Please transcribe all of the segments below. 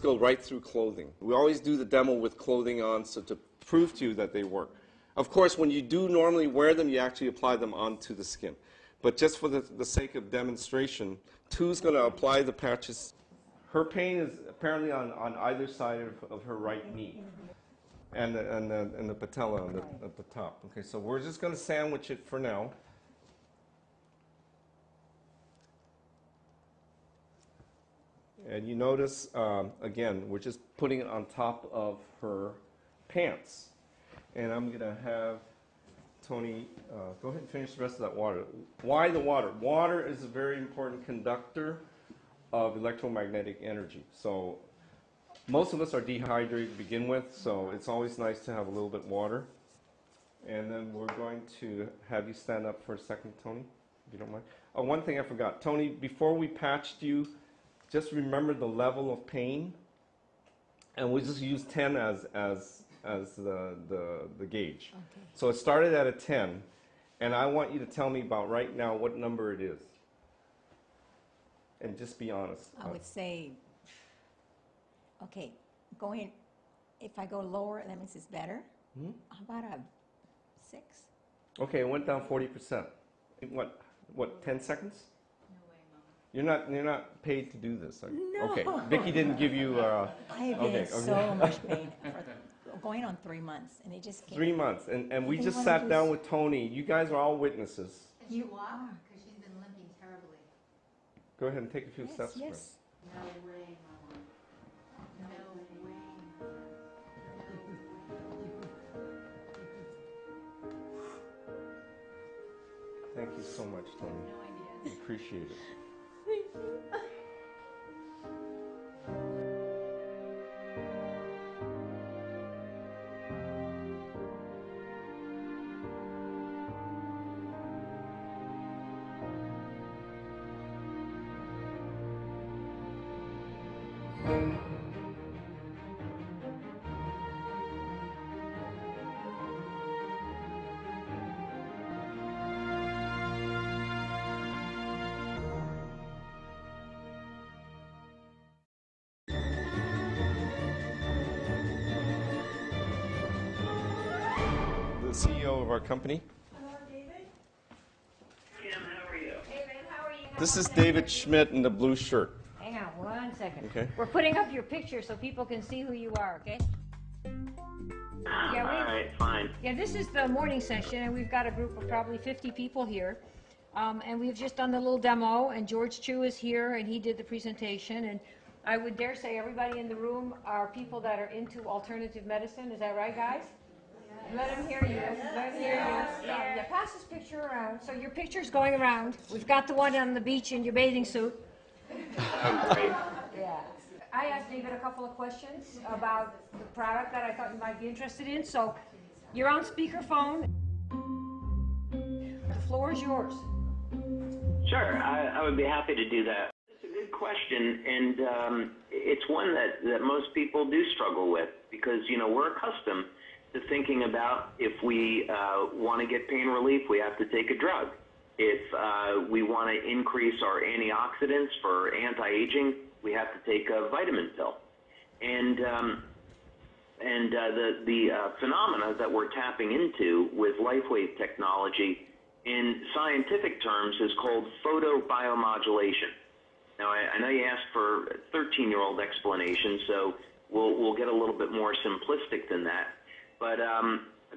go right through clothing. We always do the demo with clothing on, so to prove to you that they work. Of course, when you do normally wear them, you actually apply them onto the skin. But just for the sake of demonstration, Tu's going to apply the patches. Her pain is apparently on either side of her right knee and the patella at the top. Okay, so we're just going to sandwich it for now. And you notice, again, we're just putting it on top of her pants. And I'm going to have Tony go ahead and finish the rest of that water. Why the water? Water is a very important conductor of electromagnetic energy. So most of us are dehydrated to begin with, so it's always nice to have a little bit of water. And then we're going to have you stand up for a second, Tony, if you don't mind. Oh, one thing I forgot. Tony, before we patched you, just remember the level of pain, and we'll just use 10 as the gauge. Okay. So it started at a 10, and I want you to tell me about right now what number it is. And just be honest. I would say, okay, if I go lower, that means it's better. Hmm? How about a 6? Okay, it went down 40%. What, 10 seconds? You're not paid to do this. No. Okay, Vicki didn't give you. I have been in so much pain for going on 3 months, and it just came. 3 months, and we just sat down with Tony. You guys are all witnesses. You are, because she's been limping terribly. Go ahead and take a few steps. Yes. No way, Mama. No way. Thank you so much, Tony. No idea. Appreciate it. Thank you. The CEO of our company. Hello, David. Kim, how are you? David, how are you? This is David Schmidt in the blue shirt. Hang on 1 second. Okay. We're putting up your picture so people can see who you are, okay? Yeah, All right, fine. Yeah, this is the morning session, and we've got a group of probably 50 people here. And we've just done the little demo, and George Chu is here, and he did the presentation. And I would dare say everybody in the room are people that are into alternative medicine. Is that right, guys? Let them hear you. Let them hear you. Yeah, pass this picture around. So your picture's going around. We've got the one on the beach in your bathing suit. Great. Yeah. I asked David a couple of questions about the product that I thought you might be interested in. So you're on speakerphone. The floor is yours. Sure, I would be happy to do that. It's a good question, and it's one that most people do struggle with because, we're accustomed to thinking about if we want to get pain relief, we have to take a drug. If we want to increase our antioxidants for anti-aging, we have to take a vitamin pill. And the phenomena that we're tapping into with LifeWave technology in scientific terms is called photobiomodulation. Now, I know you asked for a 13-year-old explanation, so we'll get a little bit more simplistic than that. But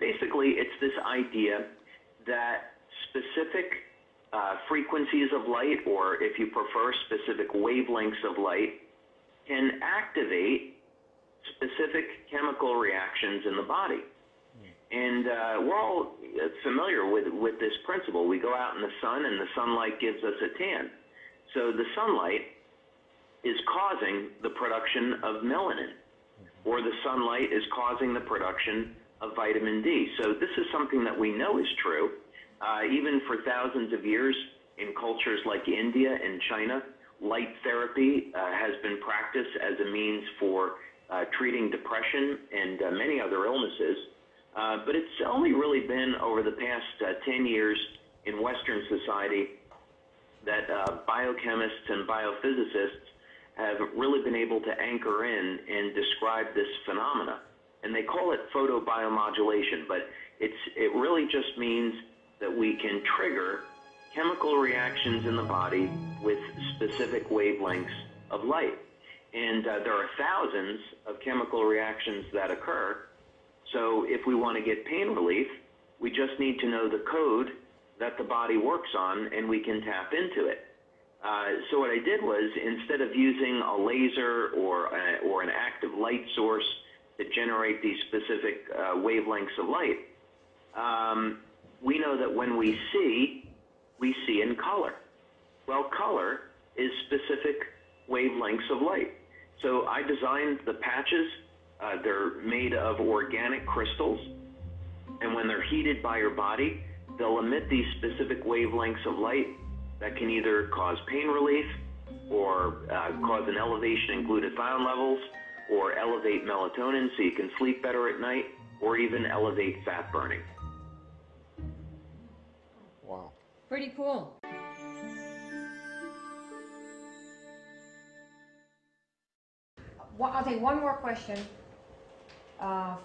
basically, it's this idea that specific frequencies of light, or if you prefer, specific wavelengths of light, can activate specific chemical reactions in the body. And we're all familiar with this principle. We go out in the sun, and the sunlight gives us a tan. So the sunlight is causing the production of melanin, or the sunlight is causing the production of vitamin D. So this is something that we know is true. Even for thousands of years in cultures like India and China, light therapy has been practiced as a means for treating depression and many other illnesses. But it's only really been over the past 10 years in Western society that biochemists and biophysicists have really been able to anchor in and describe this phenomena. And they call it photobiomodulation, but it really just means that we can trigger chemical reactions in the body with specific wavelengths of light. And there are thousands of chemical reactions that occur. So if we want to get pain relief, we just need to know the code that the body works on, and we can tap into it. So what I did was, instead of using a laser or an active light source to generate these specific wavelengths of light, we know that when we see in color. Well, color is specific wavelengths of light. So I designed the patches. They're made of organic crystals, and when they're heated by your body, they'll emit these specific wavelengths of light that can either cause pain relief or cause an elevation in glutathione levels, or elevate melatonin so you can sleep better at night, or even elevate fat burning. Wow. Pretty cool. Well, I'll take one more question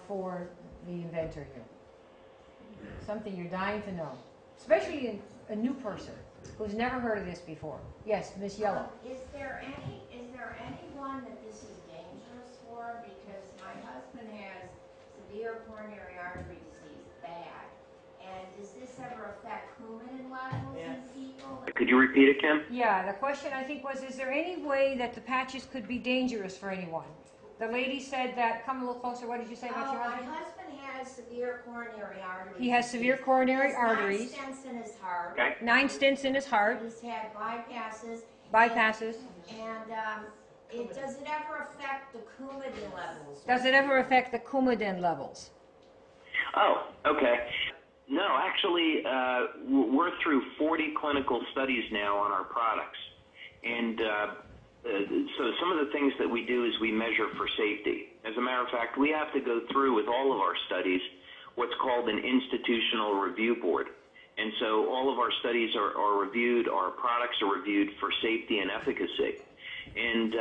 for the inventor here. Something you're dying to know, especially a new person who's never heard of this before. Yes, Miss Yellow. Is there anyone that this is dangerous for? Because my husband has severe coronary artery disease, bad. And does this ever affect Coumadin levels in people? Could you repeat it, Kim? Yeah, the question I think was, is there any way that the patches could be dangerous for anyone? The lady said that, come a little closer, what did you say about your My husband? husband has severe coronary artery He has severe coronary He has arteries, 9 stents in his heart. Okay. 9 stents in his heart, He's had bypasses. bypasses. And does it ever affect the Coumadin levels? Does it ever affect the Coumadin levels? Oh, okay. No, actually, we're through 40 clinical studies now on our products. And so some of the things that we do is we measure for safety. As a matter of fact, we have to go through with all of our studies what's called an institutional review board. And so all of our studies are reviewed, our products are reviewed for safety and efficacy. And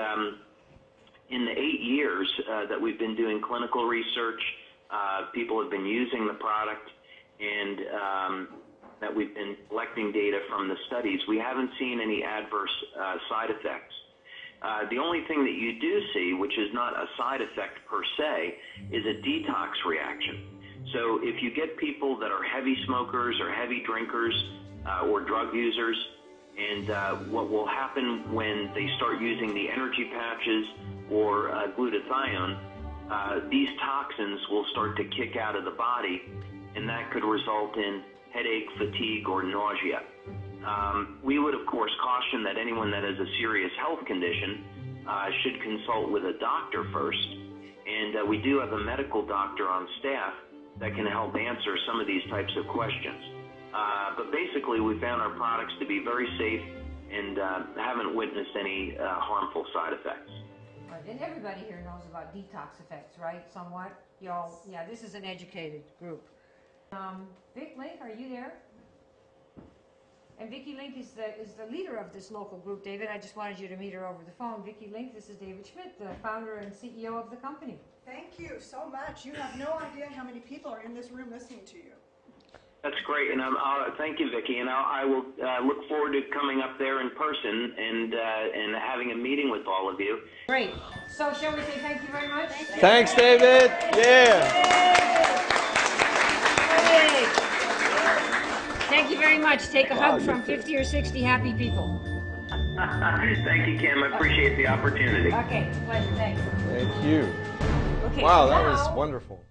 in the 8 years that we've been doing clinical research, people have been using the product, and that we've been collecting data from the studies, we haven't seen any adverse side effects. The only thing that you do see, which is not a side effect per se, is a detox reaction. So if you get people that are heavy smokers or heavy drinkers or drug users, and what will happen when they start using the energy patches or glutathione, these toxins will start to kick out of the body, and that could result in headache, fatigue, or nausea. We would, of course, caution that anyone that has a serious health condition should consult with a doctor first. And we do have a medical doctor on staff that can help answer some of these types of questions. But basically, we found our products to be very safe and haven't witnessed any harmful side effects. Right, and everybody here knows about detox effects, right? Somewhat. Y'all, yeah, this is an educated group. Vic Link, are you there? And Vicki Link is the leader of this local group, David. I just wanted you to meet her over the phone. Vicki Link, this is David Schmidt, the founder and CEO of the company. Thank you so much. You have no idea how many people are in this room listening to you. That's great, and thank you, Vicki. And I will look forward to coming up there in person and having a meeting with all of you. Great. So shall we say thank you very much? Thanks, David. Yeah. Yay. Thank you very much. Take a hug from 50 or 60 happy people. Thank you, Kim. I appreciate the opportunity. Okay, pleasure. Thanks. Thank you. Okay, Wow, that now- was wonderful.